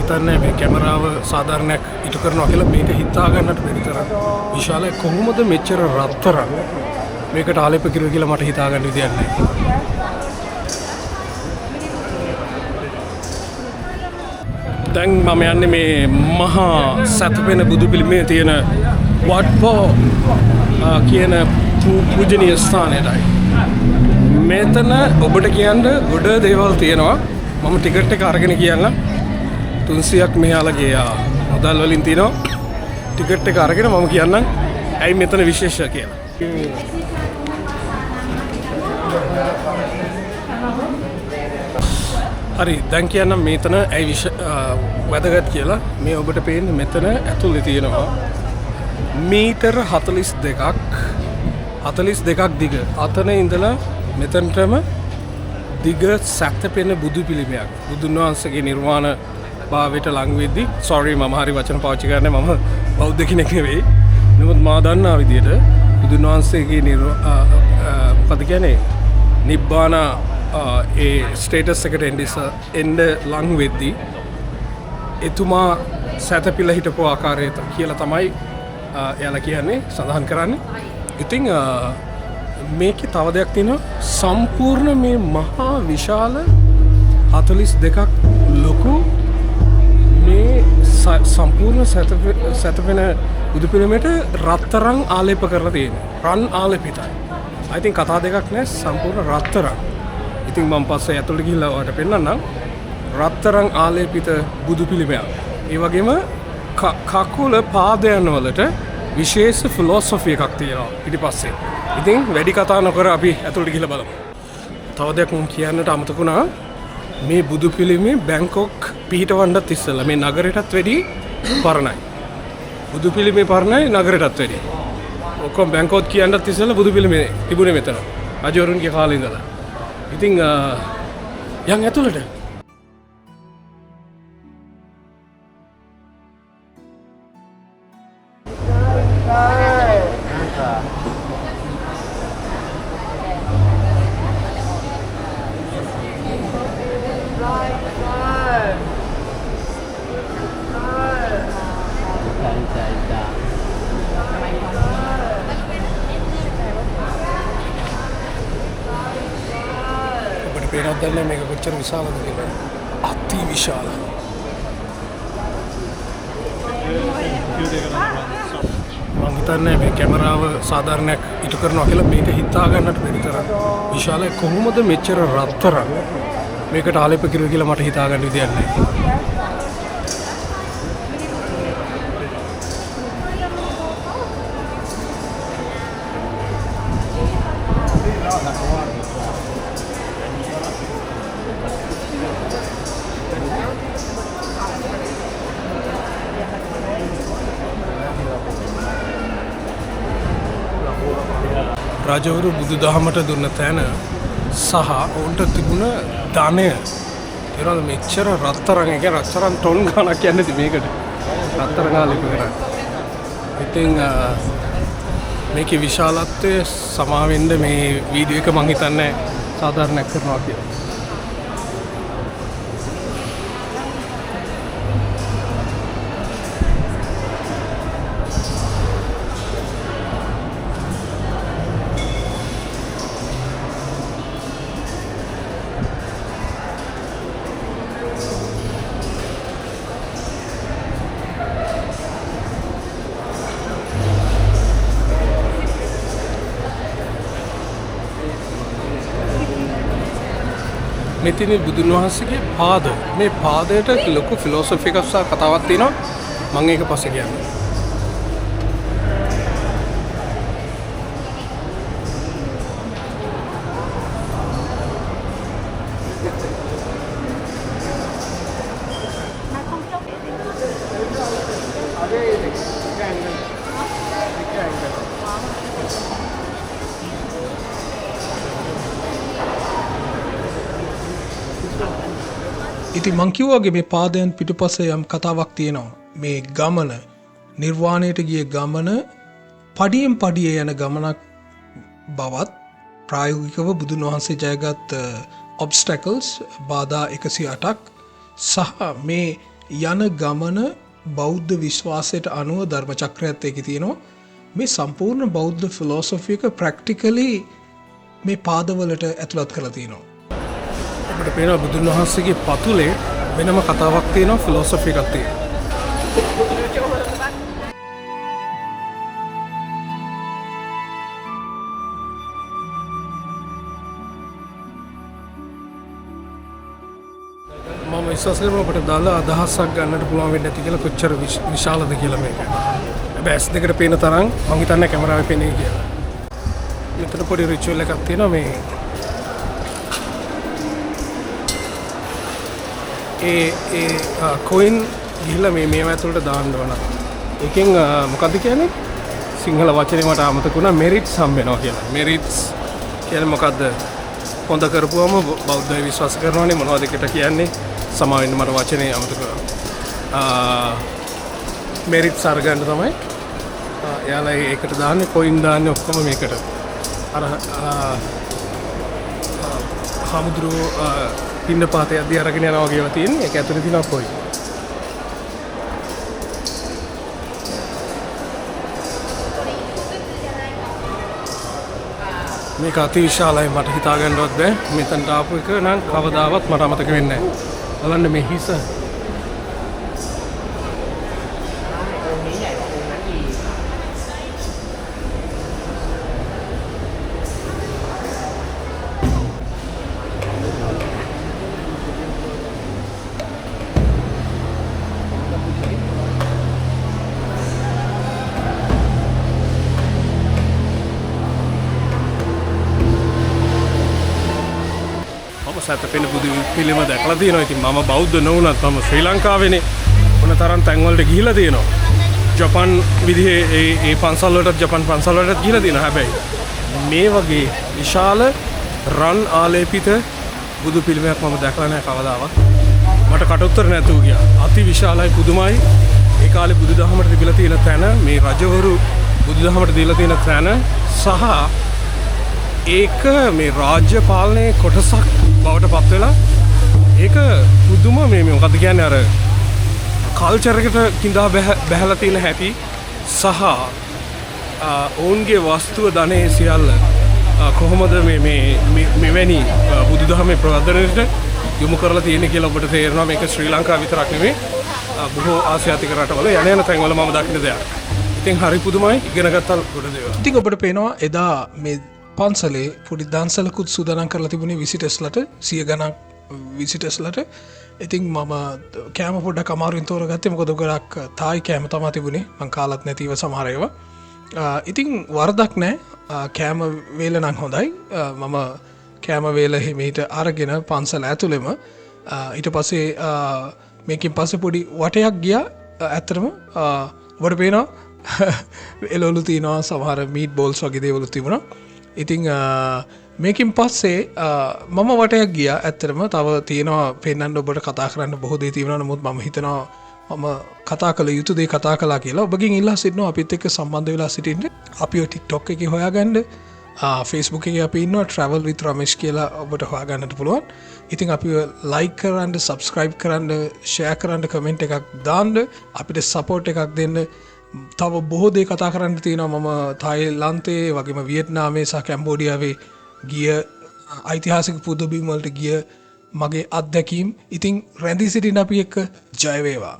හිතන්නේ මේ කැමරාව සාධාරණයක් ඉටු කරනවා කියලා මේක හිතා ගන්නට බැරි තරම් විශාලයි. කොහොමද මෙච්චර රත්තරන් මේකට ආලේප කිරුවා කියලා මට හිතා ගන්න විදියක් නැහැ. දැන් මම යන්නේ මේ මහා සැතපෙන බුදු පිළිමේ තියෙන වඩ්පෝ කියන පූජනීය ස්ථානයටයි. මෙතන ඔබට කියන්න ගොඩ දේවල් තියෙනවා. මම ටිකට් එක අරගෙන කියන්න 300ක් මෙයාලගේ මුදල් වලින් තියෙනවා. ටිකට් එක අරගෙන මම කියන්නම් ඇයි මෙතන විශේෂ කියලා. හරි දැන් කියන්නම් මෙතන ඇයි වැදගත් කියලා. මේ ඔබට පේන්නේ මෙතන ඇතුලේ තියෙනවා මීටර 42ක් දිග. අතන ඉඳලා මෙතනටම දිග සැතපෙන බුදු පිළිමයක්. බුදුන් වහන්සේගේ නිර්වාණ භාවයට ලං වෙද්දී sorry මම හරි වචන පාවිච්චි කරන්නේ මම බෞද්ධ කෙනෙක් නෙවෙයි. නමුත් මා දන්නා විදිහට බුදුන් වහන්සේගේ මොකද කියන්නේ නිබ්බාන ඒ ස්ටේටස් එකට එන්න ලං වෙද්දී එතුමා සැතපිලා හිටපු ආකාරය කියලා තමයි එයාලා කියන්නේ සඳහන් කරන්නේ. ඉතින් මේකේ තව දෙයක් තියෙනවා. සම්පූර්ණ මේ මහා විශාල 42ක් ලොකු මේ සම්පූර්ණ සැතපෙන බුදු පිළිමයට රත්තරන් ආලේප කරලා තියෙනවා. රන් ආලේපිතයි. I think කතා දෙකක් නෑ සම්පූර්ණ රත්තරන්. ඉතින් මම පස්සේ ඇතුළට ගිහිල්ලා ඔයාලට පෙන්නන්නම්. රත්තරන් ආලේපිත බුදු පිළිමයක්. ඒ වගේම කකුල පාදයන් වලට විශේෂ ෆිලොසොෆි එකක් තියෙනවා ඊට පස්සේ. ඉතින් වැඩි කතා නොකර අපි ඇතුළට ගිහිල්ලා බලමු. තව දෙයක් මම කියන්නට අමතක වුණා. මේ බුදු පිළිමේ බැංකොක් පිහිටවන්නත් ඉස්සෙල්ලා මේ නගරයටත් වැඩි පරණයි. බුදු පිළිමේ පරණයි නගරයටත් වැඩි. ඔක්කොම බැංකොක් කියන්නත් ඉස්සෙල්ලා බුදු පිළිමේ තිබුණේ මෙතන. රජවරුන්ගේ කාලේ ඉඳලා. ඉතින් යන් ඇතුළට පේනවද දැන් මේක කොච්චර විශාලද කියලා. අති විශාල. මම හිතන්නේ මේ කැමරාව සාධාරණයක් ඉටු කරනවා කියලා මේක හිතා ගන්නට බැරි තරම් විශාලයි. කොහොමද මෙච්චර රත්තරන් මේකට ආලේප කිරුවා කියලා මට හිතා ගන්න විදියක් නැහැ. රජවරු බුදුදහමට දුන්න තැන සහ ඔවුන්ට තිබුණ ධනය ඒනොද මෙච්චර රත්තරන් එක රත්තරන් ටොන් ගණක් යන්නේ මේකට රත්තරන් ආලේප කරා. ඉතින් මේකේ විශාලත්වය සමාවෙන්න මේ වීඩියෝ එක මම හිතන්නේ සාධාරණයක් කරනවා කියලා. මෙතන බුදුන් වහන්සේගේ පාද මේ පාදයට ලොකු ෆිලොසොෆි එකක් සහ කතාවක් තියෙනවා. මම ඒක පස්සේ කියන්නම්. ඉතින් මං කිව්වාගේ මේ පාදයන් පිටුපස්සේ යම් කතාවක් තියෙනවා. මේ ගමන නිර්වාණයට ගිය ගමන පඩියෙන් පඩිය යන ගමනක් බවත් ප්‍රායෝගිකව බුදුන් වහන්සේ ජයගත් ඔබ්ස්ටැකල්ස් බාධා 108ක් සහ මේ යන ගමන බෞද්ධ විශ්වාසයට අනුව ධර්ම චක්‍රයත් ඒකේ තියෙනවා. මේ සම්පූර්ණ බෞද්ධ ෆිලොසොෆි එක ප්‍රැක්ටිකලි මේ පාදවලට ඇතුළත් කරලා තියෙනවා. අපිට පේනවා බුදුන් වහන්සේගේ පතුලේ වෙනම කතාවක් තියෙනවා ෆිලොසොෆි එකක් තියෙනවා. මම විශ්වාස කරනවා අපිට දාලා අදහසක් ගන්නට පුළුවන් වෙන්නේ නැති කියලා කොච්චර විශාලද කියලා මේක. හැබැයි S දෙකට පේන තරම් මම හිතන්නේ කැමරාවේ පේන්නේ කියලා. මෙතන පොඩි රිචුවල් එකක් තියෙනවා මේ කොයින් ගිහිල්ලා මේ ඇතුළට දාන්න ඕන. ඒකෙන් මොකද්ද කියන්නේ? සිංහල වචනේ මට අමතක වුණා මෙරිට්ස් හම්බ වෙනවා කියලා. මෙරිට්ස් කියන්නේ මොකද්ද? හොඳ කරපුවම බෞද්ධ විශ්වාස කරනවානේ මොනවද ඒකට කියන්නේ? සමා වෙන්න මට වචනේ අමතක වුණා. මෙරිට්ස් අරගන්න තමයි. එයාලා ඒකට දාන්නේ කොයින් දාන්නේ ඔක්කොම මේකට. අර හමුදුරු පින්න පාතේ අධි අරගෙන යනවා කියලා තියෙන්නේ. ඒක ඇතුලේ තියෙනවා කොයි. මේක අතිවිශාලයි මට හිතා ගන්නවත් බෑ. මෙතනට ආපු එක නම් කවදාවත් මට අමතක වෙන්නේ නැහැ. බලන්න මේ හිස. සැතපෙන බුදු පිළිම දැකලා තියෙනවා. ඉතින් මම බෞද්ධ නොවුනත් මම ශ්‍රී ලංකාවේනේ මොන තරම් තැන්වලට ගිහිලා තියෙනවා. ජපාන් විදිහේ ඒ පන්සල් වලට ජපාන් පන්සල් වලට ගිහිලා තියෙනවා. හැබැයි මේ වගේ විශාල රන් ආලේපිත බුදු පිළිමයක් මම දැකලා නැහැ කවදාවත්. මට කටුත්තර නැතුව ගියා. අති විශාලයි පුදුමයි. ඒ කාලේ බුදුදහමට තිබිලා තියෙන තැන මේ රජවරු බුදුදහමට දීලා තියෙන තැන සහ ඒක මේ රාජ්‍ය පාලනයේ කොටසක් බවට පත් වෙලා ඒක පුදුම මේ මොකද්ද කියන්නේ අර කල්චර් එකට කිඳා බැහැලා තියෙන හැටි සහ ඔවුන්ගේ වස්තුව ධනෙ සියල්ල කොහොමද මෙවැනි බුදුදහමේ ප්‍රවර්ධනයට යොමු කරලා තියෙන්නේ කියලා ඔබට තේරෙනවා. මේක ශ්‍රී ලංකාව විතරක් නෙමෙයි බොහෝ ආසියාතික රටවල යන තැන්වල මම දකින්න දෙයක්. ඉතින් හරි පුදුමයි ඉගෙන ගත්තා ගොඩ දේවල්. ඉතින් ඔබට පේනවා එදා මේ පන්සලේ පොඩි දන්සලකුත් සූදානම් කරලා තිබුණේ විසිටර්ස්ලට 100 ගණන් විසිටර්ස්ලට. ඉතින් මම කෑම පොඩ්ඩක් අමාරුවෙන් තෝරගත්තේ මොකද ගොඩක් තායි කෑම තමයි තිබුණේ. මං කාලත් නැතිව සමහර ඒවා. ඉතින් වරදක් නැහැ. කෑම වේල නම් හොඳයි. මම කෑම වේල හිමීට අරගෙන පන්සල ඇතුළෙම ඊට පස්සේ මේකෙන් පස්සේ පොඩි වටයක් ගියා. ඇත්තටම ඔබට පේනවා එළවලු තියෙනවා සමහර මීට් බෝල්ස් වගේ දේවලු තිබුණා. ඉතින් මේකින් පස්සේ මම වටයක් ගියා. ඇත්තටම තව තියෙනවා පෙන්වන්න ඔබට කතා කරන්න බොහෝ දේ තියෙනවා. නමුත් මම හිතනවා මම කතා කළ යුතු දේ කතා කළා කියලා. ඔබගෙන් ඉල්ලා සිටිනවා අපිත් එක්ක සම්බන්ධ වෙලා සිටින්න. අපිව TikTok එකේ හොයාගන්න. Facebook එකේ අපි ඉන්නවා travel with ramesh කියලා ඔබට හොයාගන්නට පුළුවන්. ඉතින් අපිව like කරන්න, subscribe කරන්න, share කරන්න, comment එකක් දාන්න, අපිට support එකක් දෙන්න. තව බොහෝ දේ කතා කරන්න තියෙනවා. මම තායිලන්තයේ වගේම වියට්නාමයේ සහ කැම්බෝඩියාවේ ගිය ඓතිහාසික පුදබිම් වලට ගිය මගේ අත්දැකීම්. ඉතින් රැඳී සිටින අපි එක්ක ජය වේවා.